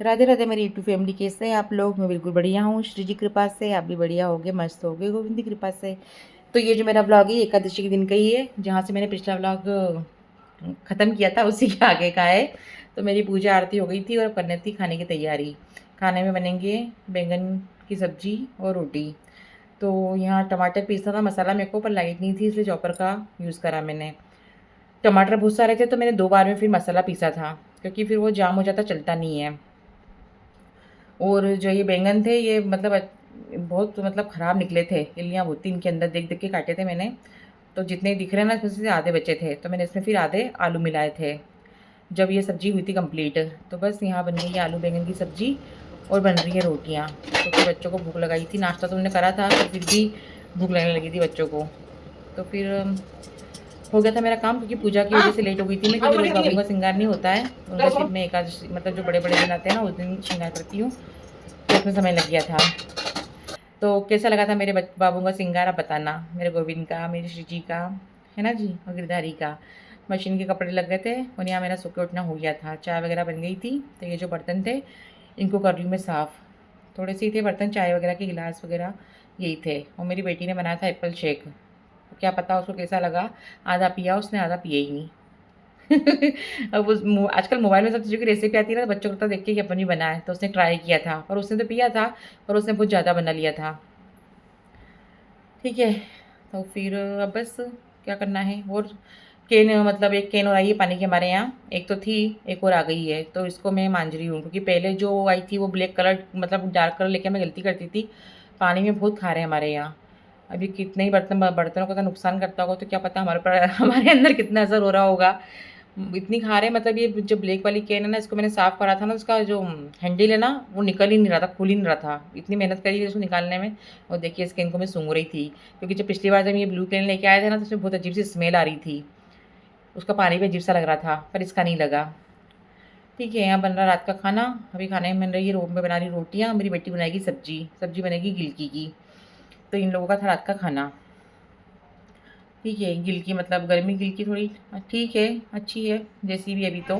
राधे राधे मेरी YouTube family, कैसे हैं आप लोग। मैं बिल्कुल बढ़िया हूँ, श्री जी कृपा से। आप भी बढ़िया होगे, मस्त होगे गोविंद की कृपा से। तो ये जो मेरा ब्लॉग है एकादशी के दिन का ही है, जहाँ से मैंने पिछला ब्लॉग ख़त्म किया था उसी के आगे का है। तो मेरी पूजा आरती हो गई थी और करनी थी खाने की तैयारी। खाने में बनेंगे बैंगन की सब्जी और रोटी। तो यहाँ टमाटर पीसा था, मसाला मेरे को पर लाइट नहीं थी इसलिए चॉपर का यूज़ करा मैंने। टमाटर बहुत सारे थे तो मैंने 2 बार में फिर मसाला पीसा था, क्योंकि फिर वो जाम हो जाता, चलता नहीं है। और जो ये बैंगन थे ये मतलब बहुत मतलब ख़राब निकले थे, इल्लियाँ बहुत थी इनके अंदर, देख देख के काटे थे मैंने। तो जितने दिख रहे हैं ना उसमें से आधे बचे थे, तो मैंने इसमें फिर आधे आलू मिलाए थे जब ये सब्ज़ी हुई थी कंप्लीट। तो बस यहाँ बन गई है आलू बैंगन की सब्ज़ी और बन रही है रोटियाँ। तो फिर बच्चों को भूख लगाई थी, नाश्ता तो उन्होंने करा था पर फिर भी भूख लगने लगी थी बच्चों को। तो फिर हो गया था मेरा काम, क्योंकि पूजा की वजह से लेट हो गई थी मैं, क्योंकि रोज़ बाबू का श्रृंगार नहीं होता है। उनका सिर्फ मैं एकादशी मतलब जो बड़े बड़े दिन आते हैं ना उस दिन श्रृंगार करती हूँ, तो उसमें समय लग गया था। तो कैसा लगा था मेरे बाबू का श्रृंगार आप बताना, मेरे गोविंद का, मेरी श्री जी का, है ना जी, और गिरधारी का। मशीन के कपड़े लग गए थे और यहाँ मेरा सो के उठना हो गया था, चाय वगैरह बन गई थी। तो ये जो बर्तन थे इनको कर रही हूँ मैं साफ़। थोड़े से ही थे बर्तन, चाय वगैरह के गिलास वगैरह यही थे। और मेरी बेटी ने बनाया था एप्पल शेक, तो क्या पता उसको कैसा लगा। आधा पिया उसने, आधा पिया ही नहीं। अब आजकल मोबाइल में सब चीज़ों की रेसिपी आती है ना, बच्चों को तो देख के कि अपन भी बनाए, तो उसने ट्राई किया था पर उसने तो पिया था, पर उसने बहुत ज़्यादा बना लिया था। ठीक है, तो फिर अब बस क्या करना है। और केन मतलब एक केन और आई है पानी की हमारे यहाँ, एक तो थी, एक और आ गई है, तो इसको मैं मांझ रही हूँ। क्योंकि पहले जो आई थी वो ब्लैक कलर मतलब डार्क कलर लेके मैं गलती करती थी, पानी में बहुत खा रहे हैं हमारे यहाँ। अभी कितने ही बर्तनों का तो नुकसान करता होगा, तो क्या पता हमारे पर हमारे अंदर कितना असर हो रहा होगा। इतनी खा रहे हैं, मतलब ये जो ब्लैक वाली कैन है ना, इसको मैंने साफ़ करा था ना, उसका जो हैंडल है ना वो निकल ही नहीं रहा था, खुल ही नहीं रहा था। इतनी मेहनत करी थी उसको निकालने में। और देखिए इस कैन को मैं सूंघ रही थी, क्योंकि जब पिछली बार जब ये ब्लू कैन लेके आए थे ना, तो उसमें बहुत अजीब सी स्मेल आ रही थी, उसका पानी भी अजीब सा लग रहा था, पर इसका नहीं लगा। ठीक है, यहाँ बन रहा रात का खाना। अभी खाने में बन रही है मैं बना रही रोटियाँ, मेरी बेटी बनाएगी सब्जी, सब्जी बनेगी गिलकी की। तो इन लोगों का था रात का खाना। ठीक है, गिलकी मतलब गर्मी गिलकी थोड़ी ठीक है, अच्छी है जैसी भी। अभी तो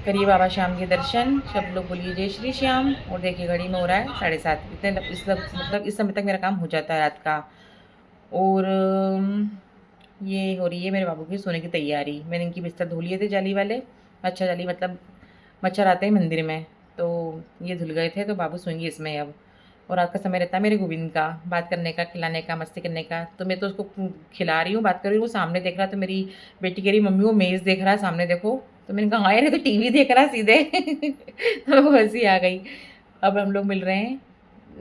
करिए बाबा श्याम के दर्शन, सब लोग बोलिए जय श्री श्याम। और देखिए घड़ी में हो रहा है 7:30, मतलब इस समय तक मेरा काम हो जाता है रात का। और ये हो रही है मेरे बाबू की सोने की तैयारी। मैंने इनकी बिस्तर धो लिए थे जाली वाले, मच्छर जाली मतलब मच्छर आते हैं मंदिर में, तो ये धुल गए थे, तो बाबू सोएंगे इसमें अब। और रात का समय रहता है मेरे गोविंद का बात करने का, खिलाने का, मस्ती करने का। तो मैं तो उसको खिला रही हूँ, बात कर रही हूँ, वो सामने देख रहा। तो मेरी बेटी कह रही मम्मी वो मेज़ देख रहा है सामने देखो। तो मैंने कहा हाँ यार ये तो टीवी देख रहा है सीधे। तो वो हंसी आ गई। अब हम लोग मिल रहे हैं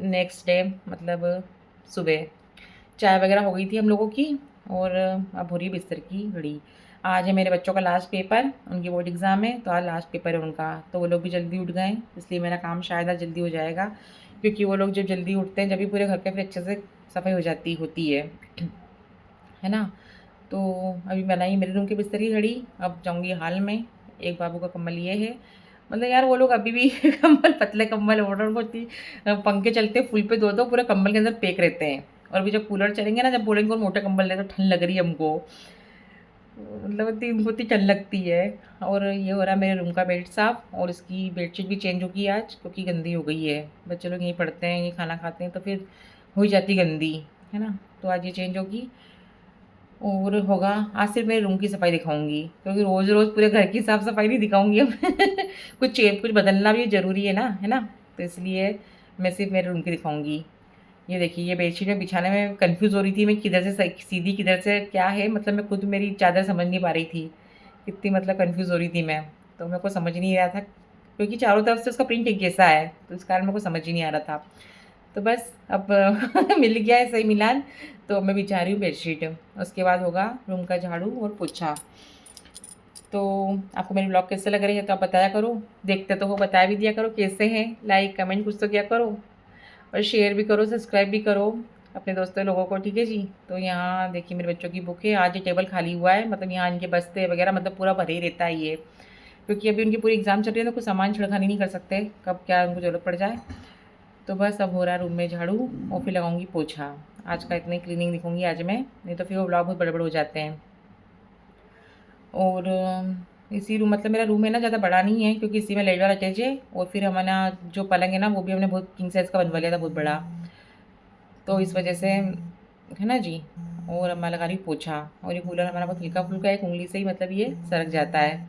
नेक्स्ट डे, मतलब सुबह। चाय वगैरह हो गई थी हम लोगों की, और अब हो रही है बिस्तर की घड़ी। आज है मेरे बच्चों का लास्ट पेपर, उनकी बोर्ड एग्ज़ाम है, तो आज लास्ट पेपर है उनका। तो वो लोग भी जल्दी उठ गए, इसलिए मेरा काम शायद आज जल्दी हो जाएगा। क्योंकि वो लोग जब जल्दी उठते हैं जब भी पूरे घर के फिर अच्छे से सफाई हो जाती होती है ना। तो अभी बनाई मेरे रूम के बिस्तर की घड़ी, अब जाऊँगी हाल में। एक बाबू का कम्बल ये है, मतलब यार वो लोग अभी भी कम्बल पतले कम्बल ऑर्डर होती, पंखे चलते फुल पे दो दो पूरे कम्बल के अंदर पैक रहते हैं। और अभी जब कूलर चलेंगे ना, जब बोलेंगे और मोटे कम्बल ले तो ठंड लग रही है हमको, मतलब इतनी बहुत ही ठंड लगती है। और ये हो रहा है मेरे रूम का बेड साफ़, और इसकी बेडशीट भी चेंज होगी आज, क्योंकि गंदी हो गई है। बच्चे लोग यहीं पढ़ते हैं, यहीं खाना खाते हैं, तो फिर हो ही जाती गंदी, है ना। तो आज ये चेंज होगी। और होगा आज सिर्फ मेरे रूम की सफाई दिखाऊंगी, क्योंकि रोज़ रोज़ पूरे घर की साफ सफाई नहीं दिखाऊंगी अब। कुछ बदलना भी ज़रूरी है ना। तो इसलिए मैं सिर्फ मेरे रूम की दिखाऊंगी। ये देखिए ये बेडशीट में बिछाने में कंफ्यूज हो रही थी मैं, किधर से सीधी किधर से क्या है, मतलब मैं खुद मेरी चादर समझ नहीं पा रही थी, कितनी मतलब कंफ्यूज हो रही थी मैं। तो मेरे को समझ नहीं आ रहा था, क्योंकि चारों तरफ से उसका प्रिंट एक जैसा है, तो इस कारण मेरे को समझ ही नहीं आ रहा था। तो बस अब मिल गया है सही मिलान। तो मैं बिछा रही हूँ बेडशीट, उसके बाद होगा रूम का झाड़ू और पोछा। तो आपको मेरी ब्लॉग कैसे लग रही है तो आप बताया करो, देखते तो हो, बताया भी दिया करो कैसे हैं, लाइक कमेंट कुछ तो किया करो, और शेयर भी करो, सब्सक्राइब भी करो अपने दोस्तों लोगों को, ठीक है जी। तो यहाँ देखिए मेरे बच्चों की बुक है, आज ये टेबल खाली हुआ है, मतलब यहाँ इनके बस्ते वगैरह मतलब पूरा भरे ही रहता है ये, क्योंकि अभी उनकी पूरी एग्ज़ाम चल रही है, तो कुछ सामान छिड़खानी नहीं कर सकते, कब क्या उनको ज़रूरत पड़ जाए। तो बस अब हो रहा है रूम में झाड़ू, और फिर लगाऊंगी पोछा। आज का इतनी क्लीनिंग दिखूंगी आज मैं, नहीं तो फिर वो ब्लॉग बहुत बड़े बड़े हो जाते हैं। और इसी रूम मतलब मेरा रूम है ना ज़्यादा बड़ा नहीं है, क्योंकि इसी में लाइट वाला अटैच है, और फिर हमारा जो पलंग है ना वो भी हमने बहुत किंग साइज़ का बनवा लिया था, बहुत बड़ा। तो इस वजह से है ना जी। और अम्मा लगा रही पोछा, और ये कूलर हमारा बहुत हल्का-फुल्का है, एक उँगली से ही मतलब ये सरक जाता है।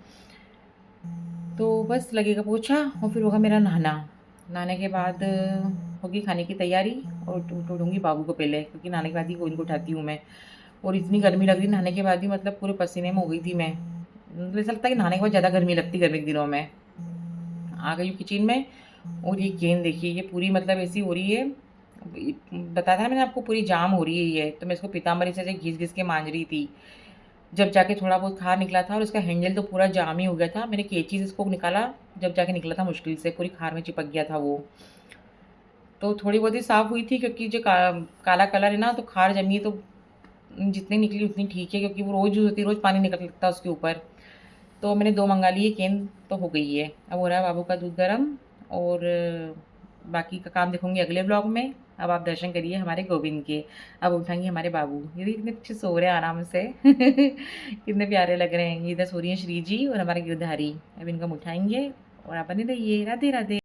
तो बस लगेगा पोछा और फिर होगा मेरा नहाना। नहाने के बाद होगी खाने की तैयारी, और उठूँगी बाबू को पहले, क्योंकि नहाने के बाद ही गोविंद को उठाती हूँ मैं। और इतनी गर्मी लग रही नहाने के बाद भी, मतलब पूरे पसीने में हो गई थी मैं। मतलब ऐसा लगता है कि नहाने के बाद ज़्यादा गर्मी लगती गर्मी के दिनों में। आ गई हूँ किचन में, और ये गेंद देखिए, ये पूरी मतलब ऐसी हो रही है, बताया था ना मैंने आपको, पूरी जाम हो रही है ये। तो मैं इसको पीतांबरी से ऐसे घिस-घिस के मांज रही थी। जब जाके थोड़ा बहुत खार निकला था, और इसका हैंडल तो पूरा जाम ही हो गया था। मैंने कैंची से इसको निकाला, जब जाके निकला था मुश्किल से, पूरी खार में चिपक गया था वो। तो थोड़ी बहुत ही साफ़ हुई थी, क्योंकि जो काला कलर है ना, तो खार जमी है, तो जितनी निकली उतनी ठीक है, क्योंकि वो रोज़ यूज़ होती है, रोज़ पानी निकलता है उसके ऊपर। तो मैंने 2 मँगा लिए केन, तो हो गई है। अब हो रहा है बाबू का दूध गरम, और बाकी का काम देखूँगी अगले ब्लॉग में। अब आप दर्शन करिए हमारे गोविंद के। अब उठाएँगे हमारे बाबू। ये देखिए कितने अच्छे सो रहे हैं आराम से। कितने प्यारे लग रहे हैं। ये इधर सो रही हैं श्री जी और हमारे गिरधारी। अब इनको हम उठाएँगे, और आप बने रहिए। राधे, राधे।